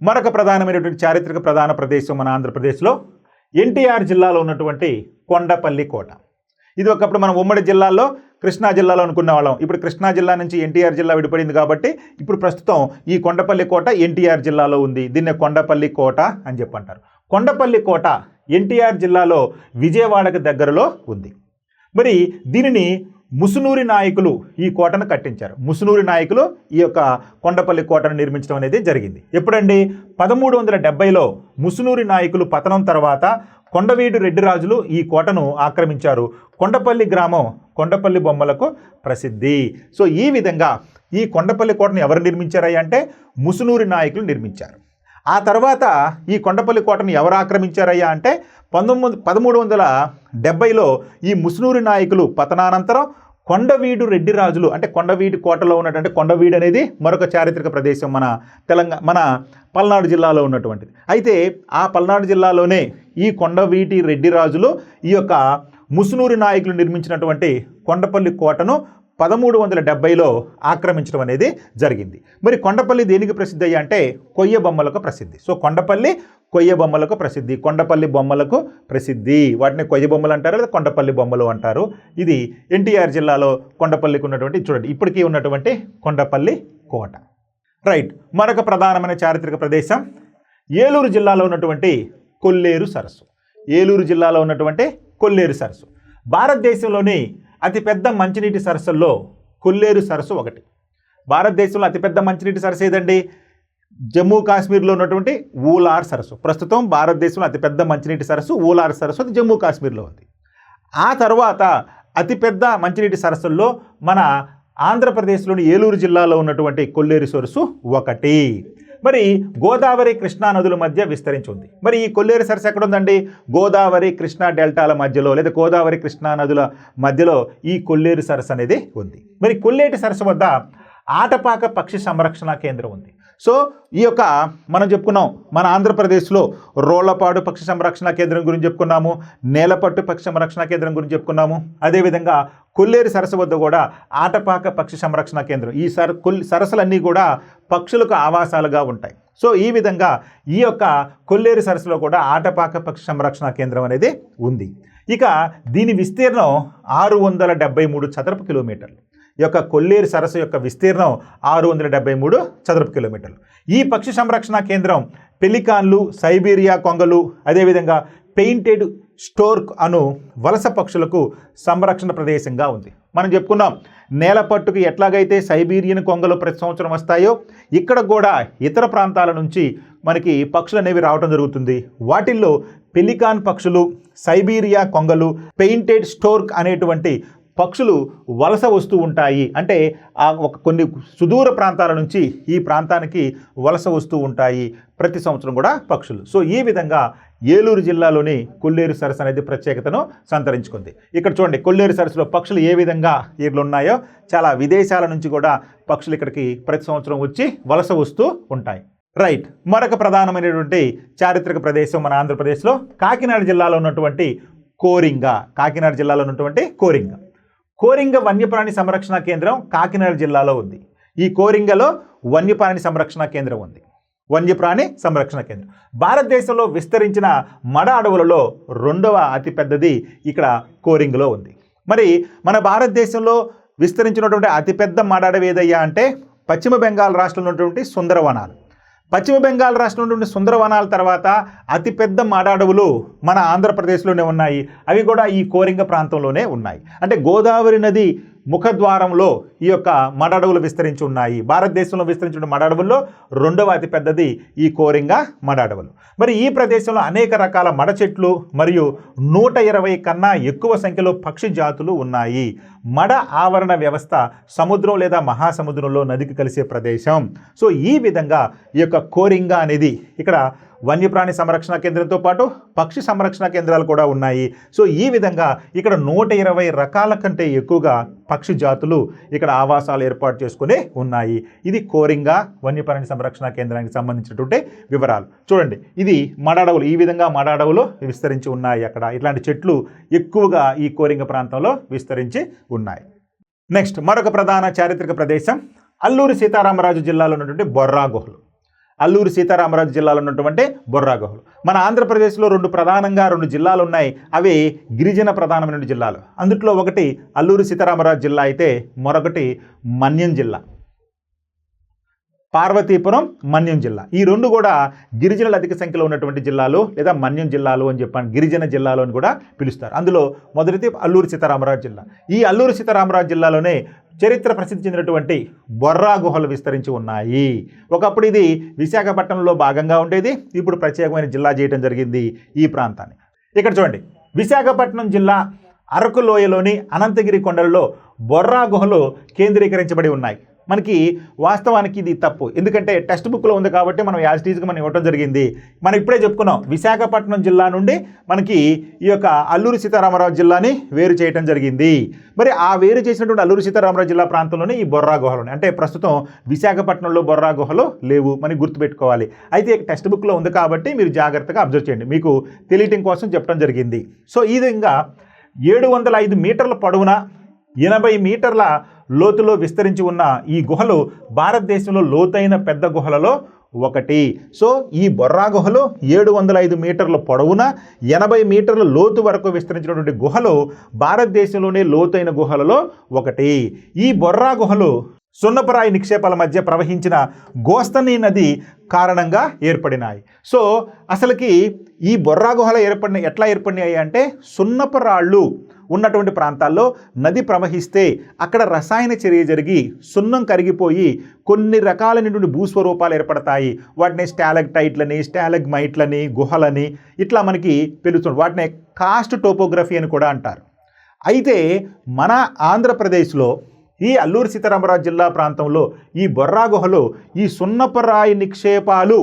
మరొక ప్రధానమైనటువంటి చారిత్రక ప్రధాన ప్రదేశం మన ఆంధ్రప్రదేశ్లో ఎన్టీఆర్ జిల్లాలో ఉన్నటువంటి కొండపల్లి కోట. ఇది ఒకప్పుడు మనం ఉమ్మడి జిల్లాల్లో కృష్ణా జిల్లాలో అనుకున్న వాళ్ళం. ఇప్పుడు కృష్ణా జిల్లా నుంచి ఎన్టీఆర్ జిల్లా విడిపడింది కాబట్టి ఇప్పుడు ప్రస్తుతం ఈ కొండపల్లి కోట ఎన్టీఆర్ జిల్లాలో ఉంది. దీన్నే కొండపల్లి కోట అని చెప్పంటారు. కొండపల్లి కోట ఎన్టీఆర్ జిల్లాలో విజయవాడకు దగ్గరలో ఉంది. మరి దీనిని ముసునూరి నాయకులు ఈ కోటను కట్టించారు. ముసునూరి నాయకులు ఈ యొక్క కొండపల్లి కోటను నిర్మించడం అనేది జరిగింది. ఎప్పుడండి? 1370లో ముసునూరి నాయకులు పతనం తర్వాత కొండవీడు రెడ్డి రాజులు ఈ కోటను ఆక్రమించారు. కొండపల్లి గ్రామం కొండపల్లి బొమ్మలకు ప్రసిద్ధి. సో ఈ విధంగా ఈ కొండపల్లి కోటను ఎవరు నిర్మించారయ్య అంటే ముసునూరి నాయకులు నిర్మించారు. ఆ తర్వాత ఈ కొండపల్లి కోటను ఎవరు ఆక్రమించారయ్యా అంటే 1370లో ఈ ముసునూరి నాయకులు పతనానంతరం కొండవీడు రెడ్డి రాజులు, అంటే కొండవీడు కోటలో ఉన్నటువంటి కొండవీడు అనేది మరొక చారిత్రక ప్రదేశం మన పల్నాడు జిల్లాలో ఉన్నటువంటిది. అయితే ఆ పల్నాడు జిల్లాలోనే ఈ కొండవీటి రెడ్డి రాజులు ఈ యొక్క ముసునూరి నాయకులు నిర్మించినటువంటి కొండపల్లి కోటను 1370లో ఆక్రమించడం అనేది జరిగింది. మరి కొండపల్లి దేనికి ప్రసిద్ధి అయ్యా అంటే కొయ్య బొమ్మలకు ప్రసిద్ధి. సో కొండపల్లి కొయ్య బొమ్మలకు ప్రసిద్ధి, కొండపల్లి బొమ్మలకు ప్రసిద్ధి. వాటిని కొయ్య బొమ్మలు అంటారు లేదా కొండపల్లి బొమ్మలు అంటారు. ఇది ఎన్టీఆర్ జిల్లాలో కొండపల్లికి ఉన్నటువంటి, చూడండి ఇప్పటికీ ఉన్నటువంటి కొండపల్లి కోట. రైట్. మరొక ప్రధానమైన చారిత్రక ప్రదేశం ఏలూరు జిల్లాలో ఉన్నటువంటి కొల్లేరు సరస్సు. ఏలూరు జిల్లాలో ఉన్నటువంటి కొల్లేరు సరస్సు భారతదేశంలోని అతిపెద్ద మంచినీటి సరస్సుల్లో కొల్లేరు సరస్సు ఒకటి. భారతదేశంలో అతిపెద్ద మంచినీటి సరస్సు ఏదండి? జమ్మూ కాశ్మీర్లో ఉన్నటువంటి ఊలార్ సరస్సు. ప్రస్తుతం భారతదేశంలో అతిపెద్ద మంచినీటి సరస్సు ఊలార్ సరస్సు, అది జమ్మూ కాశ్మీర్లో ఉంది. ఆ తర్వాత అతిపెద్ద మంచినీటి సరస్సుల్లో మన ఆంధ్రప్రదేశ్లోని ఏలూరు జిల్లాలో ఉన్నటువంటి కొల్లేరు సరస్సు ఒకటి. మరి గోదావరి కృష్ణా నదుల మధ్య విస్తరించి ఉంది. మరి ఈ కొల్లేరు సరస్సు ఎక్కడ ఉందండి? గోదావరి కృష్ణా డెల్టాల మధ్యలో లేదా గోదావరి కృష్ణా నదుల మధ్యలో ఈ కొల్లేరు సరస్సు అనేది ఉంది. మరి కొల్లేటి సరస్సు వద్ద ఆటపాక పక్షి సంరక్షణ కేంద్రం ఉంది. సో ఈ యొక్క మనం చెప్పుకున్నాం, మన ఆంధ్రప్రదేశ్లో రోళ్లపాడు పక్షి సంరక్షణ కేంద్రం గురించి చెప్పుకున్నాము, నేలపట్టు పక్షి సంరక్షణ కేంద్రం గురించి చెప్పుకున్నాము. అదేవిధంగా కొల్లేరు సరస్సు వద్ద కూడా ఆటపాక పక్షి సంరక్షణ కేంద్రం. ఈ సరస్సులన్నీ కూడా పక్షులకు ఆవాసాలుగా ఉంటాయి. సో ఈ విధంగా ఈ యొక్క కొల్లేరు సరస్సులో కూడా ఆటపాక పక్షి సంరక్షణ కేంద్రం అనేది ఉంది. ఇక దీని విస్తీర్ణం 673 చదరపు కిలోమీటర్లు. ఈ యొక్క కొల్లేరు సరస్సు యొక్క విస్తీర్ణం 673 చదరపు కిలోమీటర్లు. ఈ పక్షి సంరక్షణ కేంద్రం పెలికాన్లు, సైబీరియా కొంగలు, అదేవిధంగా పెయింటెడ్ స్టోర్క్ అను వలస పక్షులకు సంరక్షణ ప్రదేశంగా ఉంది. మనం చెప్పుకున్నాం, నేలపట్టుకు ఎట్లాగైతే సైబీరియన్ కొంగలు ప్రతి సంవత్సరం వస్తాయో ఇక్కడ కూడా ఇతర ప్రాంతాల నుంచి మనకి పక్షులు అనేవి రావడం జరుగుతుంది. వాటిల్లో పెలికాన్ పక్షులు, సైబీరియా కొంగలు, పెయింటెడ్ స్టోర్క్ అనేటువంటి పక్షులు వలస వస్తూ ఉంటాయి. అంటే కొన్ని సుదూర ప్రాంతాల నుంచి ఈ ప్రాంతానికి వలస వస్తూ ఉంటాయి ప్రతి సంవత్సరం కూడా పక్షులు. సో ఈ విధంగా ఏలూరు జిల్లాలోని కొల్లేరు సరస్సు అనేది ప్రత్యేకతను సంతరించుకుంది. ఇక్కడ చూడండి, కొల్లేరు సరస్సులో పక్షులు ఏ విధంగా ఇట్లా ఉన్నాయో చాలా విదేశాల నుంచి కూడా పక్షులు ఇక్కడికి ప్రతి సంవత్సరం వచ్చి వలస వస్తూ ఉంటాయి. రైట్. మరొక ప్రధానమైనటువంటి చారిత్రక ప్రదేశం మన ఆంధ్రప్రదేశ్లో కాకినాడ జిల్లాలో ఉన్నటువంటి కోరింగ. కాకినాడ జిల్లాలో ఉన్నటువంటి కోరింగ వన్యప్రాణి సంరక్షణ కేంద్రం కాకినాడ జిల్లాలో ఉంది. ఈ కోరింగలో వన్యప్రాణి సంరక్షణ కేంద్రం ఉంది. వన్యప్రాణి సంరక్షణ కేంద్రం భారతదేశంలో విస్తరించిన మడ అడవులలో 2వ అతిపెద్దది ఇక్కడ కోరింగలో ఉంది. మరి మన భారతదేశంలో విస్తరించినటువంటి అతిపెద్ద మడ అడవి ఏదయ్యా అంటే పశ్చిమ బెంగాల్ రాష్ట్రంలో ఉన్నటువంటి సుందరవనాలు. పశ్చిమ బెంగాల్ రాష్ట్రంలో ఉన్నటువంటి సుందరవనాల తర్వాత అతిపెద్ద మడ అడవులు మన ఆంధ్రప్రదేశ్లోనే ఉన్నాయి. అవి కూడా ఈ కోరింగ ప్రాంతంలోనే ఉన్నాయి. అంటే గోదావరి నది ముఖద్వారంలో ఈ యొక్క మడ అడవులు విస్తరించి ఉన్నాయి. భారతదేశంలో విస్తరించిన మడ అడవుల్లో 2వ అతిపెద్దది ఈ కోరింగ మడ అడవులు. మరి ఈ ప్రదేశంలో అనేక రకాల మడ చెట్లు మరియు 120 కన్నా ఎక్కువ సంఖ్యలో పక్షి జాతులు ఉన్నాయి. మడ ఆవరణ వ్యవస్థ సముద్రం లేదా మహాసముద్రంలో నదికి కలిసే ప్రదేశం. సో ఈ విధంగా ఈ యొక్క కోరింగ అనేది ఇక్కడ వన్యప్రాణి సంరక్షణ కేంద్రంతో పాటు పక్షి సంరక్షణ కేంద్రాలు కూడా ఉన్నాయి. సో ఈ విధంగా ఇక్కడ 120 రకాల కంటే ఎక్కువగా పక్షి జాతులు ఇక్కడ ఆవాసాలు ఏర్పాటు చేసుకుని ఉన్నాయి. ఇది కోరింగ వన్యప్రాణి సంరక్షణ కేంద్రానికి సంబంధించినటువంటి వివరాలు. చూడండి, ఇది మడ అడవులు. ఈ విధంగా మడ అడవులు విస్తరించి ఉన్నాయి. అక్కడ ఇట్లాంటి చెట్లు ఎక్కువగా ఈ కోరింగ ప్రాంతంలో విస్తరించి ఉన్నాయి. నెక్స్ట్ మరొక ప్రధాన చారిత్రక ప్రదేశం అల్లూరి సీతారామరాజు జిల్లాలో ఉన్నటువంటి బొర్రా గుహలు. అల్లూరి సీతారామరాజు జిల్లాలో ఉన్నటువంటి బొర్రా గుహలు. మన ఆంధ్రప్రదేశ్లో ప్రధానంగా రెండు జిల్లాలు ఉన్నాయి. అవి గిరిజన ప్రధానమైన జిల్లాలు. అందుట్లో ఒకటి అల్లూరి సీతారామరాజు జిల్లా అయితే మరొకటి మన్యం జిల్లా, పార్వతీపురం మన్యం జిల్లా. ఈ రెండు కూడా గిరిజనులు అధిక సంఖ్యలో ఉన్నటువంటి జిల్లాలు లేదా మన్యం జిల్లాలు అని చెప్పాను, గిరిజన జిల్లాలు అని కూడా పిలుస్తారు. అందులో మొదటిది అల్లూరి సీతారామరాజు జిల్లా. ఈ అల్లూరి సీతారామరాజు జిల్లాలోనే చరిత్ర ప్రసిద్ధి చెందినటువంటి బొర్రా గుహలు విస్తరించి ఉన్నాయి. ఒకప్పుడు ఇది విశాఖపట్నంలో భాగంగా ఉండేది. ఇప్పుడు ప్రత్యేకమైన జిల్లా చేయడం జరిగింది ఈ ప్రాంతాన్ని. ఇక్కడ చూడండి, విశాఖపట్నం జిల్లా అరకు లోయలోని అనంతగిరి కొండలలో బొర్రా గుహలు కేంద్రీకరించబడి ఉన్నాయి. మనకి వాస్తవానికి ఇది తప్పు, ఎందుకంటే టెక్స్ట్ బుక్లో ఉంది కాబట్టి మనం యాజ్ టీజ్గా మనం ఇవ్వడం జరిగింది. మనం ఇప్పుడే చెప్పుకున్నాం, విశాఖపట్నం జిల్లా నుండి మనకి ఈ యొక్క అల్లూరి సీతారామరాజు జిల్లాని వేరు చేయడం జరిగింది. మరి ఆ వేరు చేసినటువంటి అల్లూరి సీతారామరాజు జిల్లా ప్రాంతంలోనే ఈ బొర్రా గుహలు ఉన్నాయి. అంటే ప్రస్తుతం విశాఖపట్నంలో బొర్రా గుహలు లేవు, మనకి గుర్తుపెట్టుకోవాలి. అయితే టెక్స్ట్ బుక్లో ఉంది కాబట్టి మీరు జాగ్రత్తగా అబ్జర్వ్ చేయండి, మీకు తెలియటం కోసం చెప్పడం జరిగింది. సో ఈ విధంగా 705 మీటర్ల పొడవున 80 మీటర్ల లోతులో విస్తరించి ఉన్న ఈ గుహలు భారతదేశంలో లోతైన పెద్ద గుహలలో ఒకటి. సో ఈ బొర్రా గుహలు 705 మీటర్ల పొడవున 80 మీటర్ల లోతు వరకు విస్తరించినటువంటి గుహలు భారతదేశంలోనే లోతైన గుహలలో ఒకటి. ఈ బొర్రా గుహలు సున్నపరాయి నిక్షేపాల మధ్య ప్రవహించిన గోస్తని నది కారణంగా ఏర్పడినాయి. సో అసలుకి ఈ బొర్రా గుహలు ఎట్లా ఏర్పడినాయి అంటే, సున్నపరాళ్ళు ఉన్నటువంటి ప్రాంతాల్లో నది ప్రవహిస్తే అక్కడ రసాయన చర్య జరిగి సున్నం కరిగిపోయి కొన్ని రకాలైనటువంటి భూస్వరూపాలు ఏర్పడతాయి. వాటిని స్టాలక్టైట్లని, స్టాలగ్మైట్లని, గుహలని ఇట్లా మనకి పిలుస్తుంది. వాటిని కాస్ట్ టోపోగ్రఫీ అని కూడా అంటారు. అయితే మన ఆంధ్రప్రదేశ్లో ఈ అల్లూరి సీతారామరాజు జిల్లా ప్రాంతంలో ఈ బొర్రా గుహలు ఈ సున్నపరాయి నిక్షేపాలు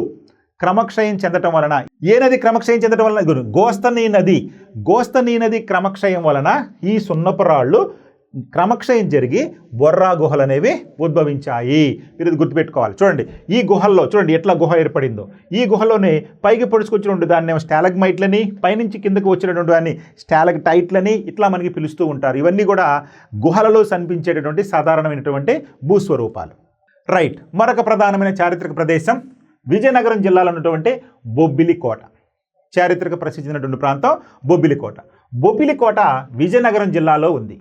క్రమక్షయం చెందటం వలన, ఏ నది క్రమక్షయం చెందటం వలన? గోస్తని నది క్రమక్షయం వలన ఈ సున్నపరాళ్ళు క్రమక్షయం జరిగి బొర్రా గుహలు అనేవి ఉద్భవించాయి. మీరు ఇది గుర్తుపెట్టుకోవాలి. చూడండి, ఈ గుహల్లో చూడండి ఎట్లా గుహ ఏర్పడిందో. ఈ గుహలోనే పైకి పొడుచుకొచ్చినటువంటి దాన్ని స్టాలగ్మైట్లని, పైనుంచి కిందకు వచ్చినటువంటి దాన్ని స్టాలక్టైట్లని ఇట్లా మనకి పిలుస్తూ ఉంటారు. ఇవన్నీ కూడా గుహలలో కనిపించేటటువంటి సాధారణమైనటువంటి భూస్వరూపాలు. రైట్, మరొక ప్రధానమైన చారిత్రక ప్రదేశం విజయనగరం జిల్లాలో ఉన్నటువంటి బొబ్బిలి కోట. చారిత్రక ప్రసిద్ధి చెందినటువంటి ప్రాంతం బొబ్బిలి కోట. బొబ్బిలి కోట విజయనగరం జిల్లాలో ఉంది.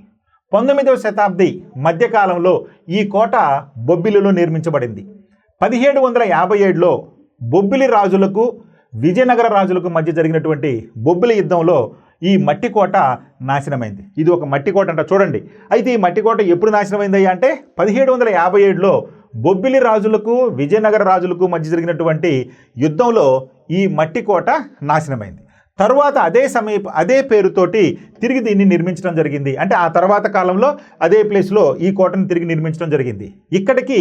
19వ శతాబ్ది మధ్యకాలంలో ఈ కోట బొబ్బిలిలో నిర్మించబడింది. 1757లో బొబ్బిలి రాజులకు విజయనగర రాజులకు మధ్య జరిగినటువంటి బొబ్బిలి యుద్ధంలో ఈ మట్టి కోట నాశనమైంది. ఇది ఒక మట్టి కోట అంట, చూడండి. అయితే ఈ మట్టి కోట ఎప్పుడు నాశనమైంది అంటే 1757లో బొబ్బిలి రాజులకు విజయనగర రాజులకు మధ్య జరిగినటువంటి యుద్ధంలో ఈ మట్టి కోట నాశనమైంది. తరువాత అదే పేరుతోటి తిరిగి దీన్ని నిర్మించడం జరిగింది. అంటే ఆ తర్వాత కాలంలో అదే ప్లేస్లో ఈ కోటను తిరిగి నిర్మించడం జరిగింది. ఇక్కడికి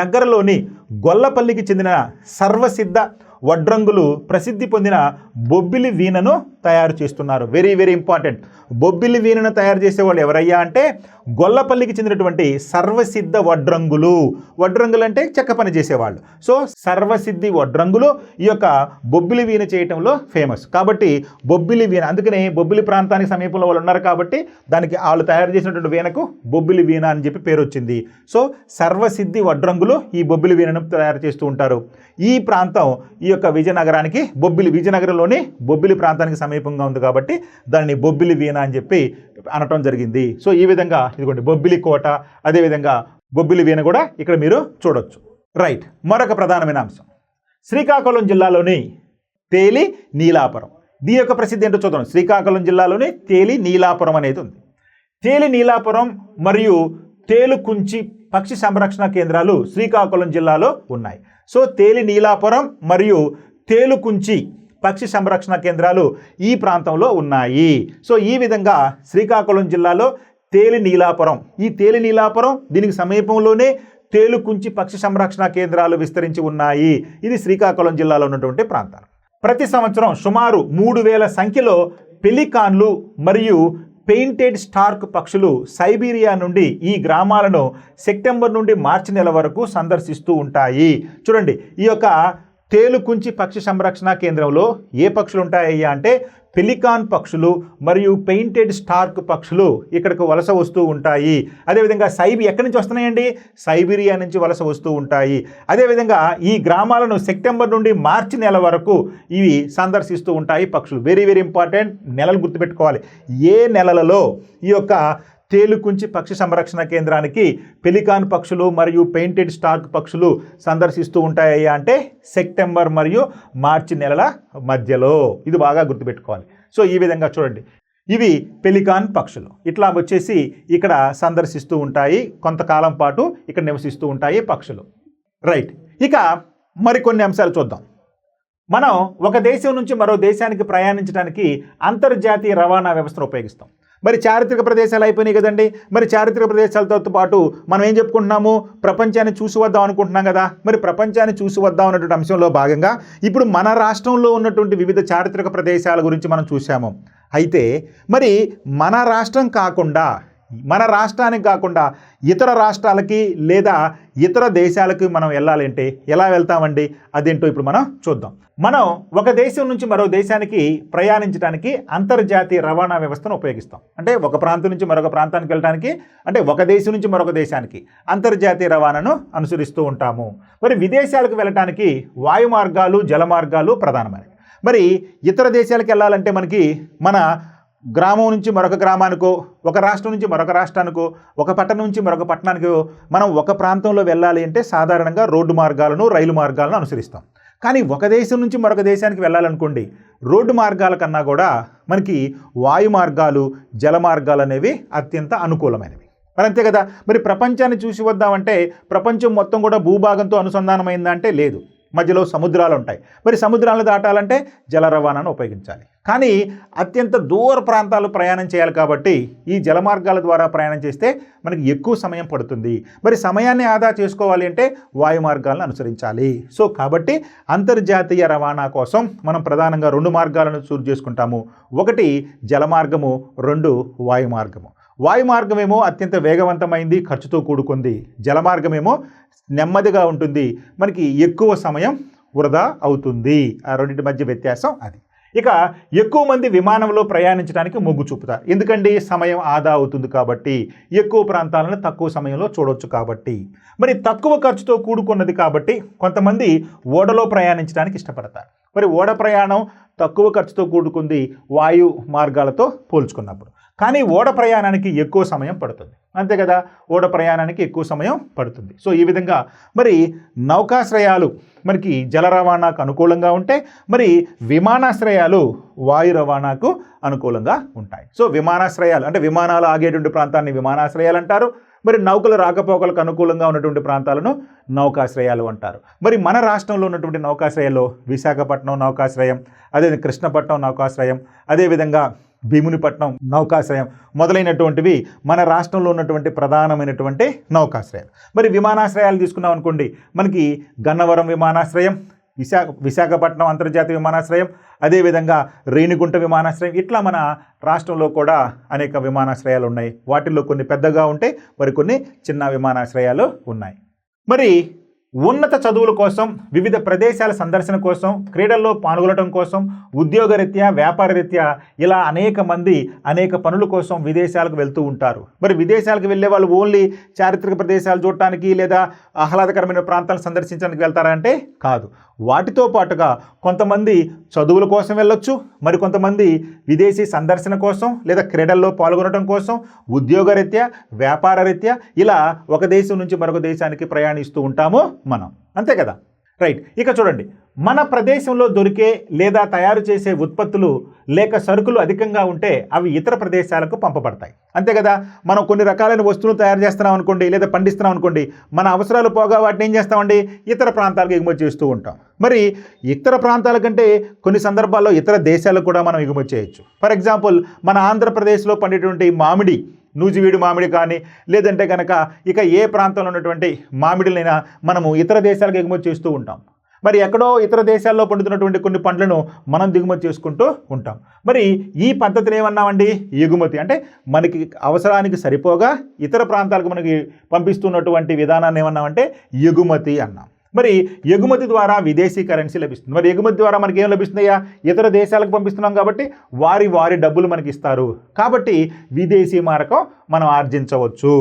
దగ్గరలోని గొల్లపల్లికి చెందిన సర్వసిద్ధ వడ్రంగులు ప్రసిద్ధి పొందిన బొబ్బిలి వీణను తయారు చేస్తున్నారు. Very very important. బొబ్బిలి వీణను తయారు చేసేవాళ్ళు ఎవరయ్యా అంటే గొల్లపల్లికి చెందినటువంటి సర్వసిద్ధ వడ్రంగులు. వడ్రంగులు అంటే చెక్క పని చేసేవాళ్ళు. సో సర్వసిద్ధి వడ్రంగులు ఈ యొక్క బొబ్బిలి వీణ చేయటంలో ఫేమస్. కాబట్టి బొబ్బిలి వీణ, అందుకనే బొబ్బిలి ప్రాంతానికి సమీపంలో వాళ్ళు ఉన్నారు కాబట్టి దానికి వాళ్ళు తయారు చేసినటువంటి వీణకు బొబ్బిలి వీణ అని చెప్పి పేరు వచ్చింది. సో సర్వసిద్ధి వడ్రంగులు ఈ బొబ్బిలి వీణను తయారు చేస్తూ ఉంటారు. ఈ ప్రాంతం ఈ యొక్క విజయనగరానికి విజయనగరంలోని బొబ్బిలి ప్రాంతానికి సమీపంగా ఉంది కాబట్టి దాన్ని బొబ్బిలి వీణ అని చెప్పి అనటం జరిగింది. సో ఈ విధంగా ఇదిగోండి బొబ్బిలి కోట, అదేవిధంగా బొబ్బిలి వీణ కూడా ఇక్కడ మీరు చూడొచ్చు. రైట్, మరొక ప్రధానమైన అంశం శ్రీకాకుళం జిల్లాలోని తేలి నీలాపురం. దీని యొక్క ప్రసిద్ధి ఏంటో చూద్దాం. శ్రీకాకుళం జిల్లాలోని తేలి నీలాపురం అనేది ఉంది. తేలి నీలాపురం మరియు తేలుకుంచి పక్షి సంరక్షణ కేంద్రాలు శ్రీకాకుళం జిల్లాలో ఉన్నాయి. సో తేలి నీలాపురం మరియు తేలుకుంచి పక్షి సంరక్షణ కేంద్రాలు ఈ ప్రాంతంలో ఉన్నాయి. సో ఈ విధంగా శ్రీకాకుళం జిల్లాలో తేలి నీలాపురం, ఈ తేలి నీలాపురం దీనికి సమీపంలోనే తేలుకుంచి పక్షి సంరక్షణ కేంద్రాలు విస్తరించి ఉన్నాయి. ఇది శ్రీకాకుళం జిల్లాలో ఉన్నటువంటి ప్రాంతాలు. ప్రతి సంవత్సరం సుమారు 3000 సంఖ్యలో పెలికాన్లు మరియు పెయింటెడ్ స్టార్క్ పక్షులు సైబీరియా నుండి ఈ గ్రామాలను సెప్టెంబర్ నుండి మార్చి నెల వరకు సందర్శిస్తూ ఉంటాయి. చూడండి, ఈ యొక్క తేలుకుంచి పక్షి సంరక్షణ కేంద్రంలో ఏ పక్షులు ఉంటాయ్యా అంటే పెలికాన్ పక్షులు మరియు పెయింటెడ్ స్టార్క్ పక్షులు ఇక్కడికి వలస వస్తూ ఉంటాయి. అదేవిధంగా ఎక్కడి నుంచి వస్తున్నాయండి? సైబీరియా నుంచి వలస వస్తూ ఉంటాయి. అదేవిధంగా ఈ గ్రామాలను సెప్టెంబర్ నుండి మార్చి నెల వరకు ఇవి సందర్శిస్తూ ఉంటాయి పక్షులు. వెరీ వెరీ ఇంపార్టెంట్, నెలలు గుర్తుపెట్టుకోవాలి. ఏ నెలలలో ఈ యొక్క తేలుకుంచి పక్షి సంరక్షణ కేంద్రానికి పెలికాన్ పక్షులు మరియు పెయింటెడ్ స్టార్క్ పక్షులు సందర్శిస్తూ ఉంటాయి అంటే సెప్టెంబర్ మరియు మార్చి నెలల మధ్యలో. ఇది బాగా గుర్తుపెట్టుకోవాలి. సో ఈ విధంగా చూడండి, ఇవి పెలికాన్ పక్షులు ఇట్లా వచ్చేసి ఇక్కడ సందర్శిస్తూ ఉంటాయి, కొంతకాలం పాటు ఇక్కడ నివసిస్తూ ఉంటాయి పక్షులు. రైట్, ఇక మరికొన్ని అంశాలు చూద్దాం. మనం ఒక దేశం నుంచి మరో దేశానికి ప్రయాణించడానికి అంతర్జాతీయ రవాణా వ్యవస్థను ఉపయోగిస్తాం. మరి చారిత్రక ప్రదేశాలు అయిపోయినాయి కదండి. మరి చారిత్రక ప్రదేశాలతో పాటు మనం ఏం చెప్పుకుంటున్నాము? ప్రపంచాన్ని చూసి వద్దాం అనుకుంటున్నాం కదా. మరి ప్రపంచాన్ని చూసి వద్దాం అన్నటువంటి అంశంలో భాగంగా ఇప్పుడు మన రాష్ట్రంలో ఉన్నటువంటి వివిధ చారిత్రక ప్రదేశాల గురించి మనం చూసాము. అయితే మరి మన రాష్ట్రానికి కాకుండా ఇతర రాష్ట్రాలకి లేదా ఇతర దేశాలకి మనం వెళ్ళాలంటే ఎలా వెళ్తామండి? అదేంటో ఇప్పుడు మనం చూద్దాం. మనం ఒక దేశం నుంచి మరో దేశానికి ప్రయాణించడానికి అంతర్జాతీయ రవాణా వ్యవస్థను ఉపయోగిస్తాం. అంటే ఒక ప్రాంతం నుంచి మరొక ప్రాంతానికి వెళ్ళడానికి, అంటే ఒక దేశం నుంచి మరొక దేశానికి అంతర్జాతీయ రవాణాను అనుసరిస్తూ ఉంటాము. మరి విదేశాలకు వెళ్ళటానికి వాయు మార్గాలు, జల మార్గాలు ప్రధానమైనవి. మరి ఇతర దేశాలకు వెళ్ళాలంటే మనకి మన గ్రామం నుంచి మరొక గ్రామానికో, ఒక రాష్ట్రం నుంచి మరొక రాష్ట్రానికో, ఒక పట్టణం నుంచి మరొక పట్టణానికో మనం ఒక ప్రాంతంలో వెళ్ళాలి అంటే సాధారణంగా రోడ్డు మార్గాలను, రైలు మార్గాలను అనుసరిస్తాం. కానీ ఒక దేశం నుంచి మరొక దేశానికి వెళ్ళాలనుకోండి, రోడ్డు మార్గాల కన్నా కూడా మనకి వాయు మార్గాలు, జల మార్గాలు అనేవి అత్యంత అనుకూలమైనవి. మరి అంతే కదా. మరి ప్రపంచాన్ని చూసి వద్దామంటే ప్రపంచం మొత్తం కూడా భూభాగంతో అనుసంధానమైందా అంటే లేదు, మధ్యలో సముద్రాలు ఉంటాయి. మరి సముద్రాలను దాటాలంటే జల రవాణాను ఉపయోగించాలి. కానీ అత్యంత దూర ప్రాంతాలు ప్రయాణం చేయాలి కాబట్టి ఈ జల మార్గాల ద్వారా ప్రయాణం చేస్తే మనకి ఎక్కువ సమయం పడుతుంది. మరి సమయాన్ని ఆదా చేసుకోవాలి అంటే వాయు మార్గాలను అనుసరించాలి. సో కాబట్టి అంతర్జాతీయ రవాణా కోసం మనం ప్రధానంగా 2 మార్గాలను చూస్ చేసుకుంటాము. ఒకటి జల మార్గము, 2 వాయు మార్గము. వాయు మార్గమేమో అత్యంత వేగవంతమైంది, ఖర్చుతో కూడుకుంది. జల మార్గమేమో నెమ్మదిగా ఉంటుంది, మనకి ఎక్కువ సమయం వృధా అవుతుంది. ఆ రెండింటి మధ్య వ్యత్యాసం అది. ఇక ఎక్కువ మంది విమానంలో ప్రయాణించడానికి మొగ్గు చూపుతారు. ఎందుకండి? సమయం ఆదా అవుతుంది కాబట్టి, ఎక్కువ ప్రాంతాలను తక్కువ సమయంలో చూడవచ్చు కాబట్టి. మరి తక్కువ ఖర్చుతో కూడుకున్నది కాబట్టి కొంతమంది ఓడలో ప్రయాణించడానికి ఇష్టపడతారు. మరి ఓడ ప్రయాణం తక్కువ ఖర్చుతో కూడుకుంది వాయు మార్గాలతో పోల్చుకున్నప్పుడు. కానీ ఓడ ప్రయాణానికి ఎక్కువ సమయం పడుతుంది, అంతే కదా. ఓడ ప్రయాణానికి ఎక్కువ సమయం పడుతుంది. సో ఈ విధంగా మరి నౌకాశ్రయాలు మనకి జల రవాణాకు అనుకూలంగా ఉంటే, మరి విమానాశ్రయాలు వాయు రవాణాకు అనుకూలంగా ఉంటాయి. సో విమానాశ్రయాలు అంటే విమానాలు ఆగేటువంటి ప్రాంతాన్ని విమానాశ్రయాలు అంటారు. మరి నౌకల రాకపోకలకు అనుకూలంగా ఉన్నటువంటి ప్రాంతాలను నౌకాశ్రయాలు అంటారు. మరి మన రాష్ట్రంలో ఉన్నటువంటి నౌకాశ్రయాల్లో విశాఖపట్నం నౌకాశ్రయం, అదే కృష్ణపట్నం నౌకాశ్రయం, అదేవిధంగా భీమునిపట్నం నౌకాశ్రయం మొదలైనటువంటివి మన రాష్ట్రంలో ఉన్నటువంటి ప్రధానమైనటువంటి నౌకాశ్రయాలు. మరి విమానాశ్రయాలు తీసుకున్నాం అనుకోండి, మనకి గన్నవరం విమానాశ్రయం, విశాఖపట్నం అంతర్జాతీయ విమానాశ్రయం, అదేవిధంగా రేణిగుంట విమానాశ్రయం, ఇట్లా మన రాష్ట్రంలో కూడా అనేక విమానాశ్రయాలు ఉన్నాయి. వాటిల్లో కొన్ని పెద్దగా ఉంటే మరికొన్ని చిన్న విమానాశ్రయాలు ఉన్నాయి. మరి ఉన్నత చదువుల కోసం, వివిధ ప్రదేశాల సందర్శన కోసం, క్రీడల్లో పాల్గొనడం కోసం, ఉద్యోగరీత్యా, వ్యాపారరీత్యా ఇలా అనేక మంది అనేక పనుల కోసం విదేశాలకు వెళ్తూ ఉంటారు. మరి విదేశాలకు వెళ్ళే వాళ్ళు ఓన్లీ చారిత్రక ప్రదేశాలు చూడటానికి లేదా ఆహ్లాదకరమైన ప్రాంతాలను సందర్శించడానికి వెళ్తారంటే కాదు. వాటితో పాటుగా కొంతమంది చదువుల కోసం వెళ్ళొచ్చు, మరి కొంతమంది విదేశీ సందర్శన కోసం లేదా క్రీడల్లో పాల్గొనడం కోసం, ఉద్యోగరీత్యా, వ్యాపారరీత్యా ఇలా ఒక దేశం నుంచి మరొక దేశానికి ప్రయాణిస్తూ ఉంటాము మనం, అంతే కదా. రైట్, ఇక చూడండి, మన ప్రదేశంలో దొరికే లేదా తయారు చేసే ఉత్పత్తులు లేక సరుకులు అధికంగా ఉంటే అవి ఇతర ప్రదేశాలకు పంపబడతాయి, అంతే కదా. మనం కొన్ని రకాలైన వస్తువులు తయారు చేస్తున్నాం అనుకోండి లేదా పండిస్తున్నాం అనుకోండి, మన అవసరాలు పోగా వాటిని ఏం చేస్తామండి, ఇతర ప్రాంతాలకు ఎగుమతి చేస్తూ ఉంటాం. మరి ఇతర ప్రాంతాల కంటే కొన్ని సందర్భాల్లో ఇతర దేశాలకు కూడా మనం ఎగుమతి చేయొచ్చు. ఫర్ ఎగ్జాంపుల్, మన ఆంధ్రప్రదేశ్లో పండేటువంటి మామిడి, నూజివీడు మామిడి కానీ, లేదంటే కనుక ఇక ఏ ప్రాంతంలో ఉన్నటువంటి మామిడిలైనా మనము ఇతర దేశాలకు ఎగుమతి చేస్తూ ఉంటాం. మరి ఎక్కడో ఇతర దేశాల్లో పండుతున్నటువంటి కొన్ని పండ్లను మనం దిగుమతి చేసుకుంటూ ఉంటాం. మరి ఈ పద్ధతిని ఏమన్నామండి, ఎగుమతి. అంటే మనకి అవసరానికి సరిపోగా ఇతర ప్రాంతాలకు మనకి పంపిస్తున్నటువంటి విధానాన్ని ఏమన్నామంటే ఎగుమతి అన్నాం. మరి ఎగుమతి ద్వారా విదేశీ కరెన్సీ లభిస్తుంది. మరి ఎగుమతి ద్వారా మనకి ఏం లభిస్తుందయ్యా? ఇతర దేశాలకు పంపిస్తున్నాం కాబట్టి వారి డబ్బులు మనకి ఇస్తారు. కాబట్టి విదేశీ మారకం మనం ఆర్జించవచ్చు.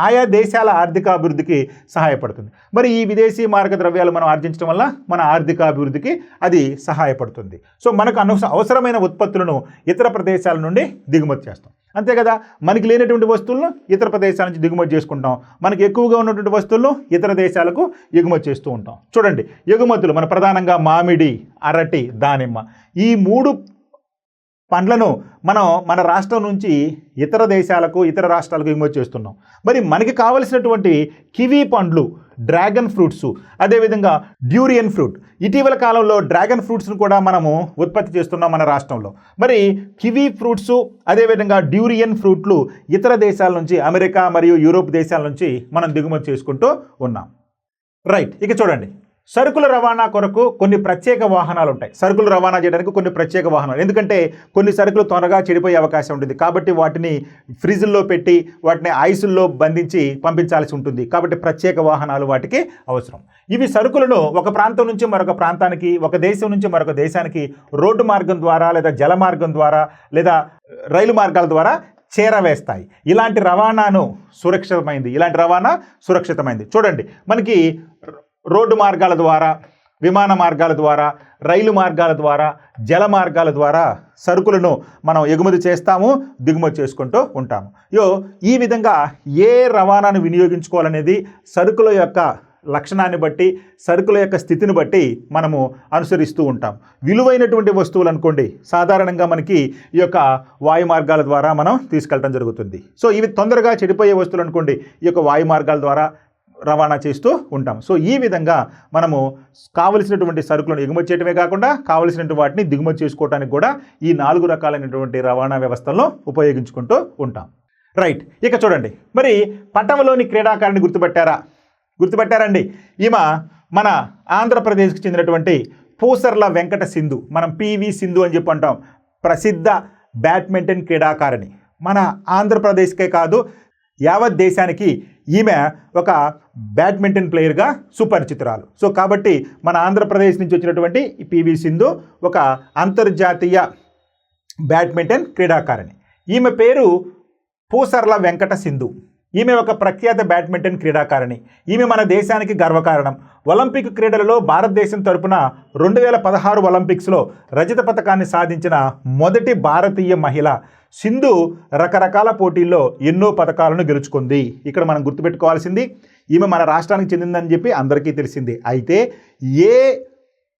ఆయా దేశాల ఆర్థిక అభివృద్ధికి సహాయపడుతుంది. మరి ఈ విదేశీ మారక ద్రవ్యాలు మనం ఆర్జించడం వల్ల మన ఆర్థిక అభివృద్ధికి అది సహాయపడుతుంది. సో మనకు అవసరమైన ఉత్పత్తులను ఇతర ప్రదేశాల నుండి దిగుమతి చేస్తాం. అంతే కదా, మనకి లేనటువంటి వస్తువులను ఇతర ప్రదేశాల నుంచి దిగుమతి చేసుకుంటాం. మనకి ఎక్కువగా ఉన్నటువంటి వస్తువులను ఇతర దేశాలకు ఎగుమతి చేస్తూ ఉంటాం. చూడండి, ఎగుమతులు మన ప్రధానంగా మామిడి, అరటి, దానిమ్మ ఈ 3 పండ్లను మనం మన రాష్ట్రం నుంచి ఇతర దేశాలకు, ఇతర రాష్ట్రాలకు ఎగుమతి చేస్తున్నాం. మరి మనకి కావలసినటువంటి కివీ పండ్లు, డ్రాగన్ ఫ్రూట్స్, అదేవిధంగా డ్యూరియన్ ఫ్రూట్, ఇటీవల కాలంలో డ్రాగన్ ఫ్రూట్స్ను కూడా మనము ఉత్పత్తి చేస్తున్నాం మన రాష్ట్రంలో. మరి కివీ ఫ్రూట్స్, అదేవిధంగా డ్యూరియన్ ఫ్రూట్లు ఇతర దేశాల నుంచి, అమెరికా మరియు యూరోప్ దేశాల నుంచి మనం దిగుమతి చేసుకుంటూ ఉన్నాం. రైట్, ఇక చూడండి, సరుకుల రవాణా కొరకు కొన్ని ప్రత్యేక వాహనాలు ఉంటాయి. సరుకులు రవాణా చేయడానికి కొన్ని ప్రత్యేక వాహనాలు, ఎందుకంటే కొన్ని సరుకులు త్వరగా చెడిపోయే అవకాశం ఉంటుంది. కాబట్టి వాటిని ఫ్రిడ్జ్లో పెట్టి వాటిని ఐసుల్లో బంధించి పంపించాల్సి ఉంటుంది. కాబట్టి ప్రత్యేక వాహనాలు వాటికి అవసరం. ఇవి సరుకులను ఒక ప్రాంతం నుంచి మరొక ప్రాంతానికి, ఒక దేశం నుంచి మరొక దేశానికి రోడ్డు మార్గం ద్వారా లేదా జల మార్గం ద్వారా లేదా రైలు మార్గాల ద్వారా చేరవేస్తాయి. ఇలాంటి రవాణా సురక్షితమైంది. చూడండి, మనకి రోడ్డు మార్గాల ద్వారా, విమాన మార్గాల ద్వారా, రైలు మార్గాల ద్వారా, జల మార్గాల ద్వారా సరుకులను మనం ఎగుమతి చేస్తాము, దిగుమతి చేసుకుంటూ ఉంటాము. ఈ విధంగా ఏ రవాణాను వినియోగించుకోవాలనేది సరుకుల యొక్క లక్షణాన్ని బట్టి, సరుకుల యొక్క స్థితిని బట్టి మనము అనుసరిస్తూ ఉంటాం. విలువైనటువంటి వస్తువులు అనుకోండి, సాధారణంగా మనకి ఈ యొక్క వాయు మార్గాల ద్వారా మనం తీసుకెళ్ళడం జరుగుతుంది. సో ఇవి తొందరగా చెడిపోయే వస్తువులు అనుకోండి, ఈ యొక్క వాయు మార్గాల ద్వారా రవాణా చేస్తూ ఉంటాం. సో ఈ విధంగా మనము కావలసినటువంటి సరుకులను ఎగుమతి చేయడమే కాకుండా కావలసినటువంటి వాటిని దిగుమతి చేసుకోవడానికి కూడా ఈ 4 రకాలైనటువంటి రవాణా వ్యవస్థలను ఉపయోగించుకుంటూ ఉంటాం. రైట్, ఇక చూడండి, మరి పటంలోని క్రీడాకారిణి గుర్తుపెట్టారండి. ఈమె మన ఆంధ్రప్రదేశ్కి చెందినటువంటి పూసర్ల వెంకట సింధు, మనం పివి సింధు అని చెప్పి అంటాం. ప్రసిద్ధ బ్యాడ్మింటన్ క్రీడాకారిణి. మన ఆంధ్రప్రదేశ్కే కాదు, యావత్ దేశానికి ఈమె ఒక బ్యాడ్మింటన్ ప్లేయర్గా సుపరిచితురాలు. సో కాబట్టి మన ఆంధ్రప్రదేశ్ నుంచి వచ్చినటువంటి పివి సింధు ఒక అంతర్జాతీయ బ్యాడ్మింటన్ క్రీడాకారిణి. ఈమె పేరు పూసర్ల వెంకట సింధు. ఈమె ఒక ప్రఖ్యాత బ్యాడ్మింటన్ క్రీడాకారిణి. ఈమె మన దేశానికి గర్వకారణం. ఒలింపిక్ క్రీడలలో భారతదేశం తరపున 2016 ఒలింపిక్స్లో రజత పతకాన్ని సాధించిన మొదటి భారతీయ మహిళ. సింధు రకరకాల పోటీల్లో ఎన్నో పతకాలను గెలుచుకుంది. ఇక్కడ మనం గుర్తుపెట్టుకోవాల్సింది, ఈమె మన రాష్ట్రానికి చెందిందని చెప్పి అందరికీ తెలిసింది. అయితే ఏ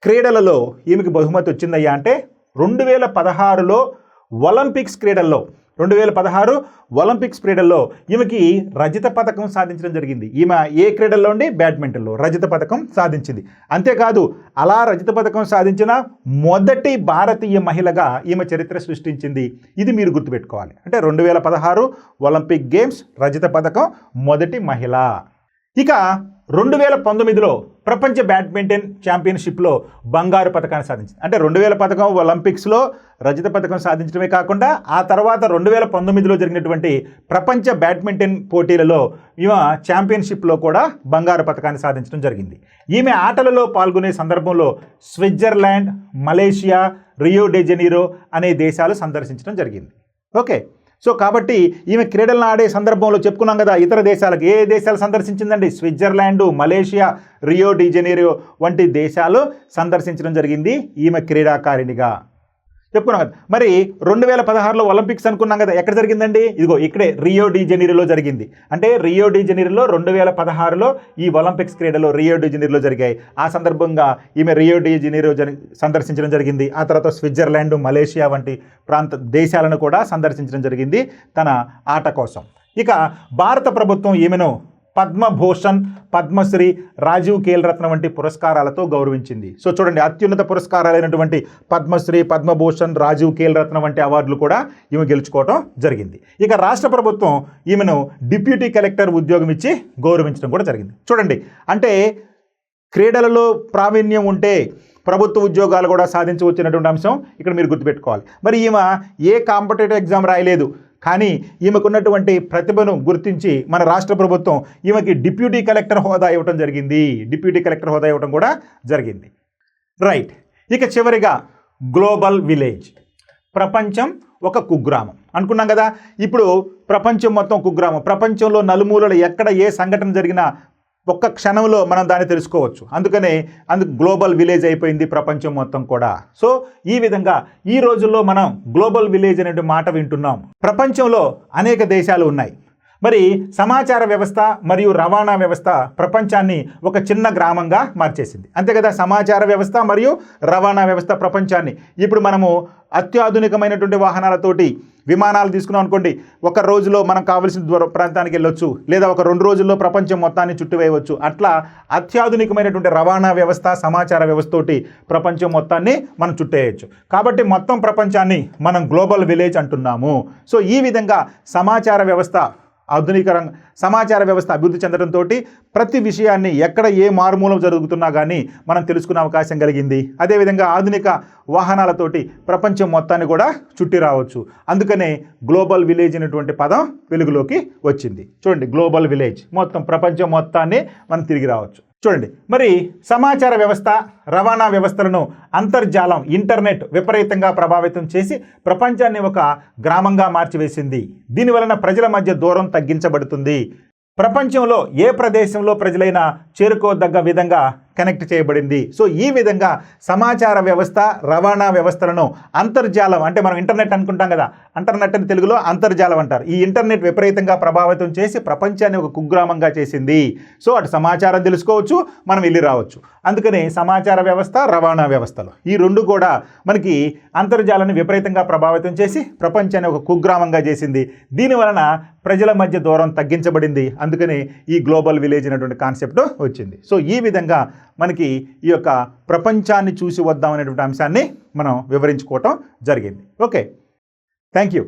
క్రీడలలో ఈమెకి బహుమతి వచ్చిందయ్యా అంటే 2016 ఒలింపిక్స్ క్రీడల్లో 2016 ఒలింపిక్స్ క్రీడల్లో ఈమెకి రజత పథకం సాధించడం జరిగింది. ఈమె ఏ క్రీడల్లో ఉండి? బ్యాడ్మింటన్లో రజత పథకం సాధించింది. అంతేకాదు, అలా రజత పథకం సాధించిన మొదటి భారతీయ మహిళగా ఈమె చరిత్ర సృష్టించింది. ఇది మీరు గుర్తుపెట్టుకోవాలి. అంటే 2016 ఒలింపిక్ గేమ్స్ రజత పథకం మొదటి మహిళ. ఇక 2019లో ప్రపంచ బ్యాడ్మింటన్ ఛాంపియన్షిప్లో బంగారు పథకాన్ని సాధించింది. అంటే 2000 ఒలింపిక్స్లో రజత పథకం సాధించడమే కాకుండా ఆ తర్వాత 2019లో జరిగినటువంటి ప్రపంచ బ్యాడ్మింటన్ పోటీలలో ఈమె ఛాంపియన్షిప్లో కూడా బంగారు పథకాన్ని సాధించడం జరిగింది. ఈమె ఆటలలో పాల్గొనే సందర్భంలో Switzerland, Malaysia, Rio day Janeiro అనే దేశాలు సందర్శించడం జరిగింది. ఓకే, సో కాబట్టి ఈమె క్రీడలను ఆడే సందర్భంలో చెప్పుకున్నాం కదా, ఇతర దేశాలకు ఏ దేశాలు సందర్శించిందండి? Switzerland, Malaysia, Rio de Janeiro వంటి దేశాలు సందర్శించడం జరిగింది ఈమె క్రీడాకారిణిగా. చెప్పుకున్నాం కదా. మరి 2016లో ఒలింపిక్స్ అనుకున్నాం కదా, ఎక్కడ జరిగిందండి? ఇదిగో ఇక్కడే రియో డి జనీరోలో జరిగింది. అంటే రియో డి జనీరోలో 2016లో ఈ ఒలింపిక్స్ క్రీడలు రియో డి జనీరోలో జరిగాయి. ఆ సందర్భంగా ఈమె రియో డి జనీరో సందర్శించడం జరిగింది. ఆ తర్వాత స్విట్జర్లాండ్, మలేషియా వంటి దేశాలను కూడా సందర్శించడం జరిగింది తన ఆట కోసం. ఇక భారత ప్రభుత్వం ఈమెను పద్మభూషణ్, పద్మశ్రీ, రాజీవ్ ఖేల్ రత్న వంటి పురస్కారాలతో గౌరవించింది. సో చూడండి, అత్యున్నత పురస్కారాలైనటువంటి పద్మశ్రీ, పద్మభూషణ్, రాజీవ్ ఖేల్ రత్న వంటి అవార్డులు కూడా ఈమె గెలుచుకోవడం జరిగింది. ఇక రాష్ట్ర ప్రభుత్వం ఈమెను డిప్యూటీ కలెక్టర్ ఉద్యోగం ఇచ్చి గౌరవించడం కూడా జరిగింది. చూడండి, అంటే క్రీడలలో ప్రావీణ్యం ఉంటే ప్రభుత్వ ఉద్యోగాలు కూడా సాధించవచ్చినటువంటి అంశం ఇక్కడ మీరు గుర్తుపెట్టుకోవాలి. మరి ఈమె ఏ కాంపిటేటివ్ ఎగ్జామ్ రాయలేదు, కానీ ఈమెకున్నటువంటి ప్రతిభను గుర్తించి మన రాష్ట్ర ప్రభుత్వం ఈమెకి డిప్యూటీ కలెక్టర్ హోదా ఇవ్వడం జరిగింది. డిప్యూటీ కలెక్టర్ హోదా ఇవ్వడం కూడా జరిగింది. రైట్. ఇక చివరిగా గ్లోబల్ విలేజ్, ప్రపంచం ఒక కుగ్రామం అనుకున్నాం కదా. ఇప్పుడు ప్రపంచం మొత్తం కుగ్రామం. ప్రపంచంలో నలుమూలలు ఎక్కడ ఏ సంఘటన జరిగినా ఒక్క క్షణంలో మనం దాన్ని తెలుసుకోవచ్చు. అందుకు గ్లోబల్ విలేజ్ అయిపోయింది ప్రపంచం మొత్తం కూడా. సో ఈ విధంగా ఈ రోజుల్లో మనం గ్లోబల్ విలేజ్ అనే మాట వింటున్నాం. ప్రపంచంలో అనేక దేశాలు ఉన్నాయి. మరి సమాచార వ్యవస్థ మరియు రవాణా వ్యవస్థ ప్రపంచాన్ని ఒక చిన్న గ్రామంగా మార్చేసింది. అంతే కదా, సమాచార వ్యవస్థ మరియు రవాణా వ్యవస్థ ప్రపంచాన్ని. ఇప్పుడు మనము అత్యాధునికమైనటువంటి వాహనాలతోటి విమానాలు తీసుకున్నాం అనుకోండి, ఒక రోజులో మనం కావలసిన ప్రాంతానికి వెళ్ళొచ్చు, లేదా ఒక 2 రోజుల్లో ప్రపంచం మొత్తాన్ని చుట్టువేయవచ్చు. అట్లా అత్యాధునికమైనటువంటి రవాణా వ్యవస్థ, సమాచార వ్యవస్థతోటి ప్రపంచం మొత్తాన్ని మనం చుట్టేయచ్చు. కాబట్టి మొత్తం ప్రపంచాన్ని మనం గ్లోబల్ విలేజ్ అంటున్నాము. సో ఈ విధంగా సమాచార వ్యవస్థ సమాచార వ్యవస్థ అభివృద్ధి చెందడంతో ప్రతి విషయాన్ని ఎక్కడ ఏ మారుమూలం జరుగుతున్నా కానీ మనం తెలుసుకునే అవకాశం కలిగింది. అదేవిధంగా ఆధునిక వాహనాలతోటి ప్రపంచం మొత్తాన్ని కూడా చుట్టి రావచ్చు. అందుకనే గ్లోబల్ విలేజ్ అనేటువంటి పదం వెలుగులోకి వచ్చింది. చూడండి, గ్లోబల్ విలేజ్, మొత్తం ప్రపంచం మొత్తాన్ని మనం తిరిగి రావచ్చు. చూడండి, మరి సమాచార వ్యవస్థ, రవాణా వ్యవస్థలను అంతర్జాలం, ఇంటర్నెట్ విపరీతంగా ప్రభావితం చేసి ప్రపంచాన్ని ఒక గ్రామంగా మార్చివేసింది. దీనివలన ప్రజల మధ్య దూరం తగ్గించబడుతుంది. ప్రపంచంలో ఏ ప్రదేశంలో ప్రజలైనా చేరుకోదగ్గ విధంగా కనెక్ట్ చేయబడింది. సో ఈ విధంగా సమాచార వ్యవస్థ, రవాణా వ్యవస్థలను అంతర్జాలం, అంటే మనం ఇంటర్నెట్ అనుకుంటాం కదా, ఇంటర్నెట్ అని తెలుగులో అంతర్జాలం అంటారు. ఈ ఇంటర్నెట్ విపరీతంగా ప్రభావితం చేసి ప్రపంచాన్ని ఒక కుగ్రామంగా చేసింది. సో అటు సమాచారం తెలుసుకోవచ్చు, మనం వెళ్ళి రావచ్చు. అందుకని సమాచార వ్యవస్థ, రవాణా వ్యవస్థలు ఈ రెండు కూడా మనకి అంతర్జాలాన్ని విపరీతంగా ప్రభావితం చేసి ప్రపంచాన్ని ఒక కుగ్రామంగా చేసింది. దీనివలన ప్రజల మధ్య దూరం తగ్గించబడింది. అందుకని ఈ గ్లోబల్ విలేజ్ అనేటువంటి కాన్సెప్ట్ వచ్చింది. సో ఈ విధంగా మనకి ఈ యొక్క ప్రపంచాన్ని చూసి వద్దాం అనేటువంటి అంశాన్ని మనం వివరించుకోవటం జరిగింది. Okay, thank you.